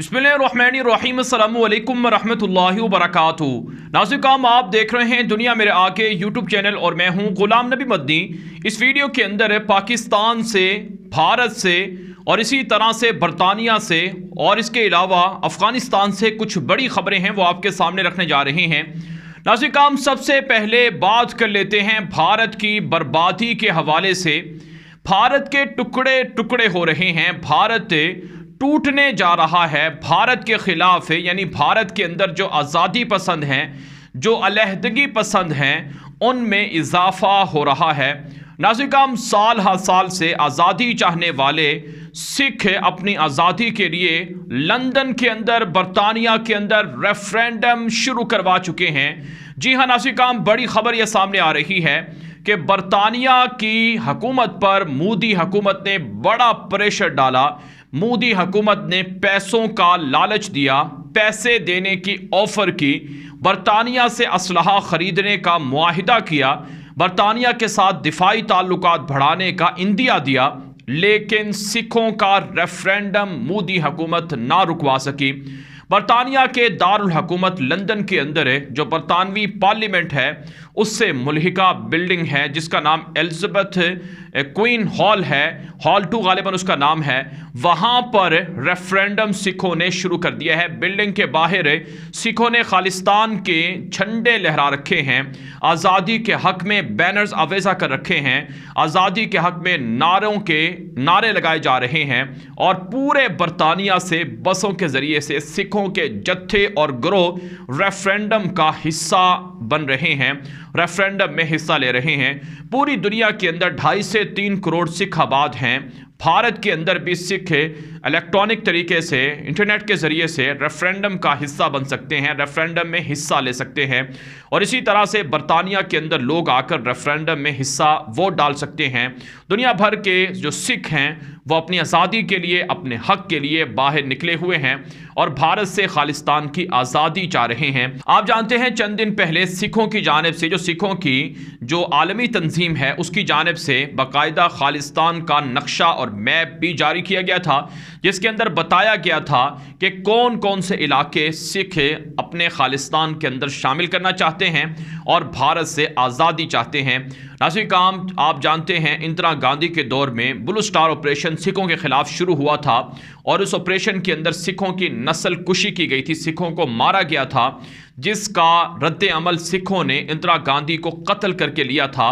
बिस्मिल्लाहिर्रहमानिर्रहीम अस्सलामु अलैकुम रहमतुल्लाहि व बरकातुहू। नाज़रीन, आप देख रहे हैं दुनिया मेरे आगे यूट्यूब चैनल और मैं हूं गुलाम नबी मदनी। इस वीडियो के अंदर पाकिस्तान से, भारत से और इसी तरह से बरतानिया से और इसके अलावा अफ़गानिस्तान से कुछ बड़ी खबरें हैं वो आपके सामने रखने जा रहे हैं। नाज़रीन, सबसे पहले बात कर लेते हैं भारत की बर्बादी के हवाले से। भारत के टुकड़े टुकड़े हो रहे हैं, भारत टूटने जा रहा है। भारत के खिलाफ है, यानी भारत के अंदर जो आज़ादी पसंद हैं, जो अलहदगी पसंद हैं, उनमें इजाफा हो रहा है। नाज़रीन, साल हर साल से आज़ादी चाहने वाले सिख अपनी आज़ादी के लिए लंदन के अंदर, बरतानिया के अंदर रेफरेंडम शुरू करवा चुके हैं। जी हाँ नाज़रीन, बड़ी खबर यह सामने आ रही है कि बरतानिया की हुकूमत पर मोदी हुकूमत ने बड़ा प्रेशर डाला। मोदी हुकूमत ने पैसों का लालच दिया, पैसे देने की ऑफर की, बरतानिया से असलहा खरीदने का मुआहिदा किया, बरतानिया के साथ दिफाई ताल्लुकात बढ़ाने का इंदिया दिया, लेकिन सिखों का रेफरेंडम मोदी हुकूमत ना रुकवा सकी। बरतानिया के दारुल हुकूमत लंदन के अंदर है, जो बरतानवी पार्लियामेंट है उससे मुल्हिका बिल्डिंग है जिसका नाम एलिज़ाबेथ क्वीन हॉल है, हॉल 2 गालिबन उसका नाम है। वहाँ पर रेफरेंडम सिखों ने शुरू कर दिया है। बिल्डिंग के बाहर सिखों ने खालिस्तान के झंडे लहरा रखे हैं, आज़ादी के हक में बैनर्स आवेजा कर रखे हैं, आज़ादी के हक में नारे लगाए जा रहे हैं और पूरे बरतानिया से बसों के ज़रिए से सिखों के जत्थे और गिरोह रेफरेंडम का हिस्सा बन रहे हैं, रेफरेंडम में हिस्सा ले रहे हैं। पूरी दुनिया के अंदर 2.5 से 3 करोड़ सिख आबाद हैं। भारत के अंदर भी सिख इलेक्ट्रॉनिक तरीके से, इंटरनेट के ज़रिए से रेफरेंडम का हिस्सा बन सकते हैं, रेफरेंडम में हिस्सा ले सकते हैं। और इसी तरह से बरतानिया के अंदर लोग आकर रेफरेंडम में हिस्सा वोट डाल सकते हैं। दुनिया भर के जो सिख हैं वो अपनी आज़ादी के लिए, अपने हक के लिए बाहर निकले हुए हैं और भारत से खालिस्तान की आज़ादी चाह रहे हैं। आप जानते हैं चंद दिन पहले सिखों की जानिब से, जो सिखों की जो आलमी तंजीम है उसकी जानिब से बाकायदा खालिस्तान का नक्शा और मैप भी जारी किया गया था, जिसके अंदर बताया गया था कि कौन कौन से इलाके सिख अपने खालिस्तान के अंदर शामिल करना चाहते हैं और भारत से आज़ादी चाहते हैं। नाज़रीन, आप जानते हैं इंदिरा गांधी के दौर में ब्लू स्टार ऑपरेशन सिखों के खिलाफ शुरू हुआ था और उस ऑपरेशन के अंदर सिखों की नस्ल कुशी की गई थी, सिखों को मारा गया था, जिसका रद्द अमल सिखों ने इंदिरा गांधी को कत्ल करके लिया था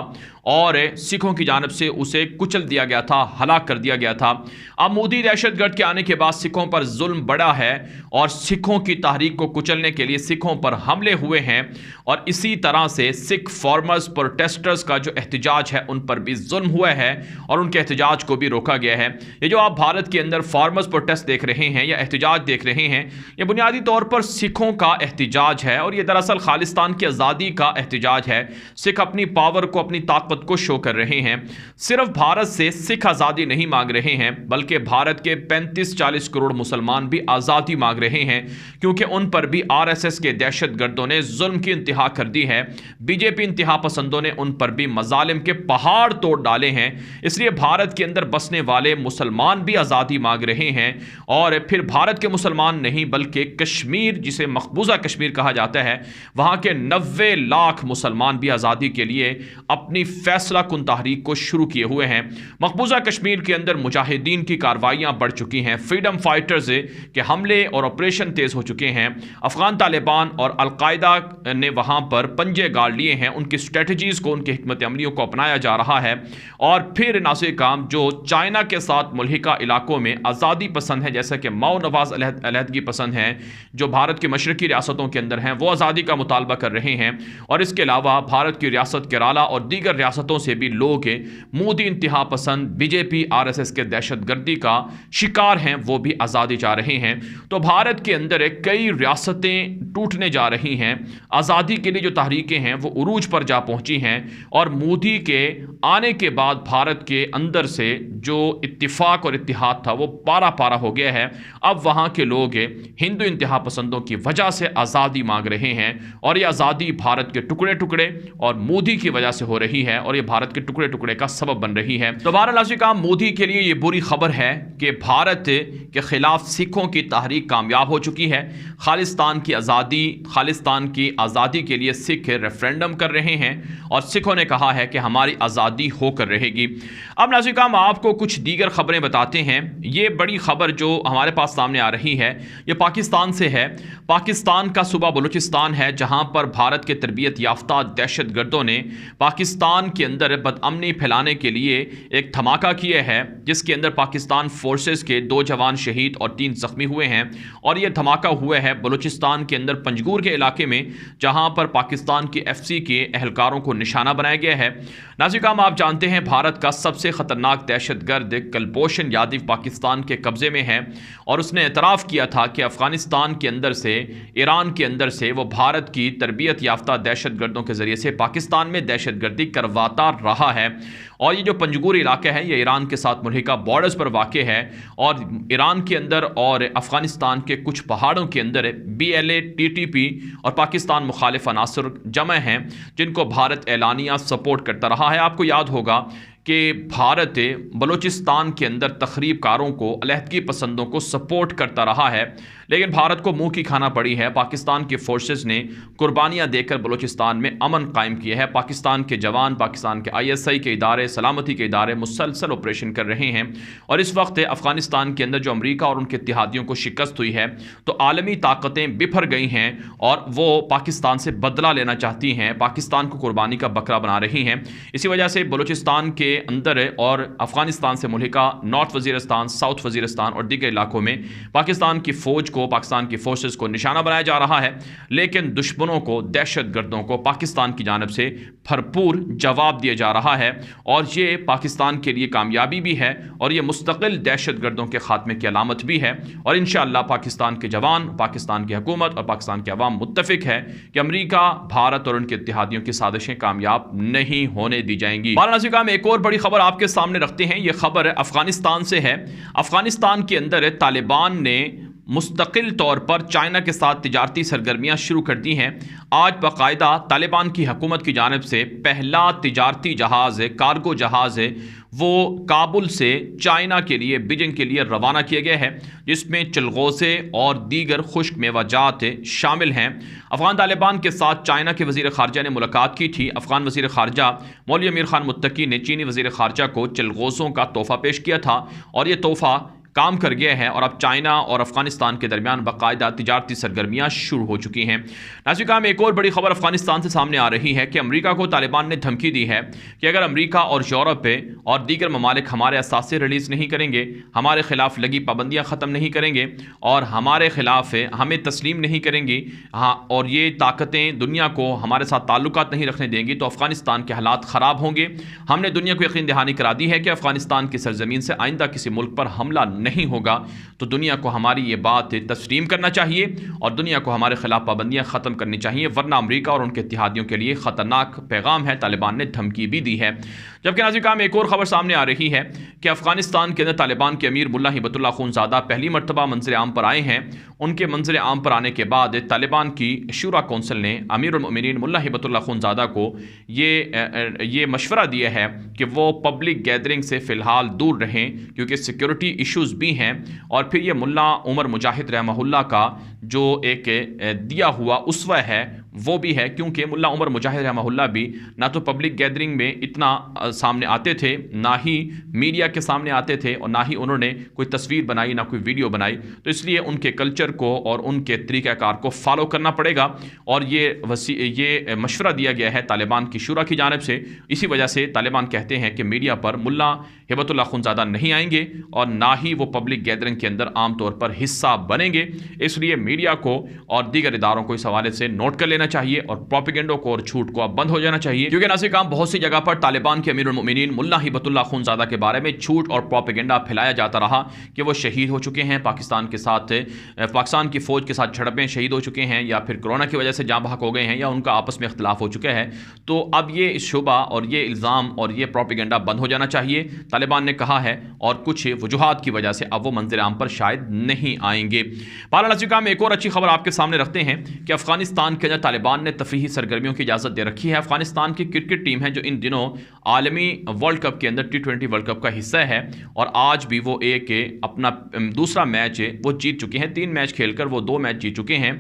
और सिखों की जानिब से उसे कुचल दिया गया था, हलाक कर दिया गया था। अब मोदी दहशतगर्द के आने के बाद सिखों पर जुल्म बढ़ा है और सिखों की तहरीक को कुचलने के लिए सिखों पर हमले हुए हैं और इसी तरह से सिख फार्मर्स प्रोटेस्टर्स का जो एहतजाज है उन पर भी जुल्म हुआ है और उनके एहतजाज को भी रोका गया है। ये जो आप भारत के अंदर फार्मर्स प्रोटेस्ट देख रहे हैं या एहतजाज देख रहे हैं, ये बुनियादी तौर पर सिखों का एहतजाज है और ये दरअसल खालिस्तान की आज़ादी का एहतजाज है। सिख अपनी पावर को, अपनी ताकत को शो कर रहे हैं। सिर्फ भारत से सिख आज़ादी नहीं मांग रहे हैं, बल्कि भारत के 35-40 करोड़ मुसलमान भी आज़ादी मांग रहे हैं, क्योंकि उन पर भी आरएसएस के दहशतगर्दों ने जुल्म की इंतहा कर दी है। बीजेपी इंतहा पसंदों ने उन पर भी मजालिम के पहाड़ तोड़ डाले हैं। इसलिए भारत के अंदर बसने वाले मुसलमान भी आज़ादी मांग रहे हैं और फिर भारत के मुसलमान नहीं बल्कि कश्मीर, जिसे मकबूजा कश्मीर कहा जाता है, वहां के 90 लाख मुसलमान भी आज़ादी के लिए अपनी फैसला कुन तहरीक को शुरू किए हुए हैं। मकबूजा कश्मीर के अंदर मुजाहिदीन की कार्रवाइयां बढ़ चुकी हैं, फ्रीडम फाइटर्स के हमले और ऑपरेशन तेज हो चुके हैं। अफगान तालिबान और अलकायदा ने वहां पर पंजे गाड़ लिए हैं, उनकी स्ट्रेटजीज को, उनकी हिकमत अमलियों को अपनाया जा रहा है। और फिर नाज़रीन, जो चाइना के साथ मुल्हिका इलाकों में आज़ादी पसंद है, जैसे कि माओ नवाज अलहदगी पसंद हैं, जो भारत की मशरकी रियासतों के अंदर हैं, वो आज़ादी का मुतालबा कर रहे हैं। और इसके अलावा भारत की रियासत केरला और दीगर रियासतों से भी लोग मोदी इंतहा पसंद, बीजेपी आरएसएस के दहशतगर्दी का शिकार हैं, वो भी आज़ादी चाह रहे हैं। तो भारत के अंदर कई रियासतें टूटने जा रही हैं। आज़ादी के लिए जो तहरीकें हैं वो उरूज पर जा पहुंची हैं और मोदी के आने के बाद भारत के अंदर से जो इत्तिफाक और इत्तिहाद था वो पारा पारा हो गया है। अब वहाँ के लोग हिंदू इंतहा पसंदों की वजह से आज़ादी मांग रहे हैं और ये आज़ादी भारत के टुकड़े टुकड़े और मोदी की वजह से हो रही है और ये भारत के टुकड़े टुकड़े का सबब बन रही है। तो बहरहाल का मोदी के लिए ये बुरी खबर है कि भारत के खिलाफ सिखों की तहरीक कामयाब हो चुकी है। खालिस्तान की आज़ादी के लिए सिख रेफरेंडम कर रहे हैं और सिखों ने कहा है कि हमारी आज़ादी होकर रहेगी। अब नाज़रीन हम आपको कुछ दीगर खबरें बताते हैं। ये बड़ी खबर जो हमारे पास सामने आ रही है ये पाकिस्तान से है। पाकिस्तान का सूबा बलूचिस्तान है जहां पर भारत के तरबियत याफ्ता दहशतगर्दों ने पाकिस्तान के अंदर बदअमनी फैलाने के लिए एक धमाका किया है जिसके अंदर पाकिस्तान फोर्सेस के 2 जवान शहीद और 3 जख्मी हुए हैं। और यह धमाका हुआ है बलूचिस्तान के अंदर पंजगूर के इलाके में जहां पर पाकिस्तान की FC के एहलकारों को निशाना बनाया गया है। नाज़रीन आप जानते हैं भारत का सबसे खतरनाक दहशतगर्द कुलभूषण यादव पाकिस्तान के कब्जे में है और उसने एतराफ़ किया था कि अफ़गानिस्तान के अंदर से, ईरान के अंदर से वो भारत की तरबियत याफ्ता दहशतगर्दों के ज़रिए से पाकिस्तान में दहशतगर्दी करवाता रहा है। और ये जो पंजगूर इलाका है ये ईरान के साथ मुल्हिका बॉर्डर्स पर वाक़ है और ईरान के अंदर और अफ़गानिस्तान के कुछ पहाड़ों के अंदर BLA TTP और पाकिस्तान मुखालिफ अनासर जमा हैं जिनको भारत एलानिया सपोर्ट करता रहा है। आपको याद होगा कि भारत बलूचिस्तान के अंदर तखरीबकारों को, अलहदगी पसंदों को सपोर्ट करता रहा है लेकिन भारत को मुंह की खाना पड़ी है। पाकिस्तान के फोर्सेस ने कुर्बानियां देकर बलूचिस्तान में अमन कायम किया है। पाकिस्तान के जवान, पाकिस्तान के ISI के इदारे, सलामती के इदारे मुसलसल ऑपरेशन कर रहे हैं और इस वक्त अफ़गानिस्तान के अंदर जो अमरीका और उनके इत्तेहादियों को शिकस्त हुई है तो आलमी ताकतें बिफर गई हैं और वो पाकिस्तान से बदला लेना चाहती हैं, पाकिस्तान को कुर्बानी का बकरा बना रही हैं। इसी वजह से बलूचिस्तान के अंदर और अफ़गानिस्तान से मुल्हिका नॉर्थ वज़ीरिस्तान, साउथ वज़ीरिस्तान और दीगर इलाकों में पाकिस्तान की फ़ौज को, पाकिस्तान की फोर्सेस को निशाना बनाया जा रहा है लेकिन दुश्मनों को, दहशतगर्दों को पाकिस्तान की जानिब से भरपूर जवाब दिया जा रहा है और ये पाकिस्तान के लिए कामयाबी भी है और ये मुस्तकिल दहशतगर्दों के खात्मे की अलामत भी है। और इंशाअल्लाह पाकिस्तान के जवान, पाकिस्तान की हुकूमत और पाकिस्तान के अवाम मुत्तफिक है कि अमरीका, भारत और उनके इत्तेहादियों की साजिशें कामयाब नहीं होने दी जाएंगी। बालानासिका में एक और बड़ी खबर आपके सामने रखते हैं। ये खबर अफगानिस्तान से है। अफगानिस्तान के अंदर तालिबान ने मुस्तकिल तौर पर चाइना के साथ तिजारती सरगर्मियाँ शुरू कर दी हैं। आज बाकायदा तालिबान की हुकूमत की जानिब से पहला तिजारती जहाज़, कार्गो जहाज़ वो काबुल से चाइना के लिए, बीजिंग के लिए रवाना किया गया है जिसमें चलगोज़े और दीगर खुश्क मेवाजात शामिल हैं। अफ़गान तालिबान के साथ चाइना के वज़ीर ख़ारजा ने मुलाकात की थी। अफ़गान वज़ीर ख़ारजा मौलवी अमीर ख़ान मुत्तकी ने चीनी वज़ीर ख़ारजा को चलगोज़ों का तोहफ़ा पेश किया था और ये तोहफ़ा काम कर गया है और अब चाइना और अफगानिस्तान के दरमियान बाकायदा तिजारती सरगर्मियाँ शुरू हो चुकी हैं। नाज़रीन में एक और बड़ी खबर अफगानिस्तान से सामने आ रही है कि अमेरिका को तालिबान ने धमकी दी है कि अगर अमेरिका और यूरोप और दीगर ममालिक हमारे असासे रिलीज़ नहीं करेंगे, हमारे ख़िलाफ़ लगी पाबंदियाँ ख़त्म नहीं करेंगे और हमारे ख़िलाफ़ हमें तस्लीम नहीं करेंगी, हाँ, और ये ताकतें दुनिया को हमारे साथ ताल्लुकात नहीं रखने देंगी तो अफ़गानिस्तान के हालात ख़राब होंगे। हमने दुनिया को यकीन दहानी करा दी है कि अफ़गानिस्तान की सरजमीन से आइंदा किसी मुल्क पर हमला नहीं होगा। तो दुनिया को हमारी ये बात तस्लीम करना चाहिए और दुनिया को हमारे खिलाफ पाबंदियां ख़त्म करनी चाहिए, वरना अमेरिका और उनके इत्तेहादियों के लिए ख़तरनाक पैगाम है। तालिबान ने धमकी भी दी है। जबकि नाज़रीन में एक और ख़बर सामने आ रही है कि अफ़गानिस्तान के अंदर तालिबान के अमीर मुल्ला हिबतुल्लाह अख़ुंज़ादा पहली मरतबा मंज़िल आम पर आए हैं। उनके मंज़िल आम पर आने के बाद तालिबान की शूरा कौंसिल ने अमीरुल मोमिनीन मुल्ला हिबतुल्लाह अख़ुंज़ादा को ये मशवरा दिया है कि वो पब्लिक गैदरिंग से फ़िलहाल दूर रहें क्योंकि सिक्योरिटी इश्यूज़ भी हैं। और फिर ये मुल्ला उमर मुजाहिद रहमहुल्लाह का जो एक दिया हुआ उसवा है वो भी है, क्योंकि मुल्ला उमर मुजाहिद रहमहुल्लाह भी ना तो पब्लिक गैदरिंग में इतना सामने आते थे, ना ही मीडिया के सामने आते थे और ना ही उन्होंने कोई तस्वीर बनाई, ना कोई वीडियो बनाई। तो इसलिए उनके कल्चर को और उनके तरीक़ाकार को फॉलो करना पड़ेगा और ये मशवरा दिया गया है तालिबान की शूरा की जानिब से। इसी वजह से तालिबान कहते हैं कि मीडिया पर मुल्ला हिबतुल्लाह अख़ुंज़ादा नहीं आएंगे और ना ही वो पब्लिक गैदरिंग के अंदर आम तौर पर हिस्सा बनेंगे। इसलिए मीडिया मीडिया को और दीगर इदारों को इस हवाले से नोट कर लेना चाहिए और प्रोपेगेंडो को और झूठ को अब बंद हो जाना चाहिए, क्योंकि नाज़रीन काम बहुत सी जगह पर तालिबान के अमीरुल मोमिनीन मुल्ला हिबतुल्लाह खूनज़ादा के बारे में झूठ और प्रोपेगेंडा फैलाया जाता रहा कि वो शहीद हो चुके हैं, पाकिस्तान की फ़ौज के साथ झड़पें शहीद हो चुके हैं, या फिर कोरोना की वजह से जाँ बहक हो गए हैं, या उनका आपस में इख्तिलाफ हो चुका है। तो अब ये शुबा और ये इल्ज़ाम और ये प्रोपेगेंडा बंद हो जाना चाहिए, तालिबान ने कहा है, और कुछ वजूहात की वजह से अब वो मंज़िल आम पर शायद नहीं आएंगे। पालानासिका में एक और अच्छी खबर आपके सामने रखते हैं कि अफगानिस्तान के अंदर तालिबान ने तफरीही सरगर्मियों की इजाज़त दे रखी है। अफगानिस्तान की क्रिकेट टीम है जो इन दिनों आलमी वर्ल्ड कप के अंदर T20 वर्ल्ड कप का हिस्सा है, और आज भी वो अपना दूसरा मैच वो जीत चुके हैं। 3 मैच खेलकर वो 2 मैच जीत चुके हैं।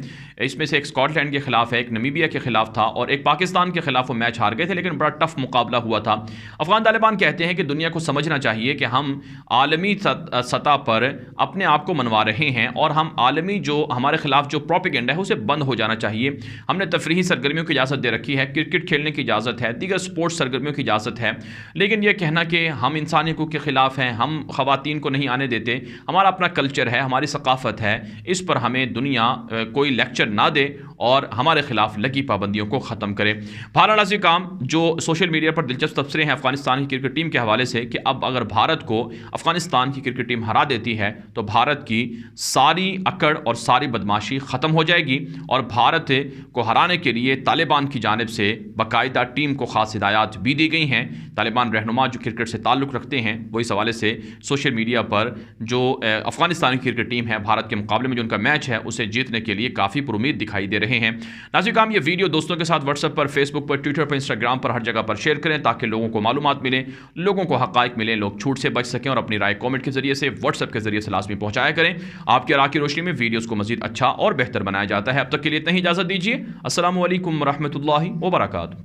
इसमें से एक स्कॉटलैंड के खिलाफ है, एक नमीबिया के खिलाफ था, और एक पाकिस्तान के खिलाफ वो मैच हार गए थे, लेकिन बड़ा टफ मुकाबला हुआ था। अफगान तालिबान कहते हैं कि दुनिया को समझना चाहिए कि हम आलमी सतह पर अपने आप को मनवा रहे हैं, और हम आलमी जो हमारे खिलाफ जो प्रोपेगेंडा है उसे बंद हो जाना चाहिए। हमने तफरीही सरगर्मियों की इजाज़त दे रखी है, क्रिकेट खेलने की इजाज़त है, दीगर स्पोर्ट्स सरगर्मियों की इजाज़त है, लेकिन यह कहना कि हम इंसानी हकूक़ के खिलाफ हैं, हम ख़वातीन को नहीं आने देते, हमारा अपना कल्चर है, हमारी सकाफ़त है, इस पर हमें दुनिया कोई लेक्चर ना दे और हमारे खिलाफ लगी पाबंदियों को ख़त्म करे। भारत काम जो सोशल मीडिया पर दिलचस्प तबसरे हैं अफगानिस्तान की क्रिकेट टीम के हवाले से कि अब अगर भारत को अफगानिस्तान की क्रिकेट टीम हरा देती है तो भारत की सारी अकड़ और सारी बदमाशी ख़त्म हो जाएगी, और भारत को हराने के लिए तालिबान की जानिब से बाकायदा टीम को ख़ास हिदायत भी दी गई हैं। तालिबान रहनुमा जो क्रिकेट से ताल्लुक़ रखते हैं वो इस हवाले से सोशल मीडिया पर जो अफगानिस्तान की क्रिकेट टीम है भारत के मुकाबले में जो उनका मैच है उसे जीतने के लिए काफ़ी पुरुमीद दिखाई दे रहे हैं। नाज़रीन काम ये वीडियो दोस्तों के साथ व्हाट्सएप पर, फेसबुक पर, ट्विटर पर, इंस्टाग्राम पर, हर जगह पर शेयर करें ताकि लोगों को मालूमात मिले, लोगों को हक़ाइक़ मिले, लोग झूठ से बच सकें, और अपनी राय कमेंट के जरिए से, व्हाट्सएप के जरिए से लाजमी पहुँचाया करें। आपकी राय की रोशनी में वीडियोज़ को मज़ीद अच्छा और बेहतर बनाया जाता है। अब तक के लिए इतना ही इजाज़त दीजिए। अस्सलामु अलैकुम रहमतुल्लाहि व बरकातुहू।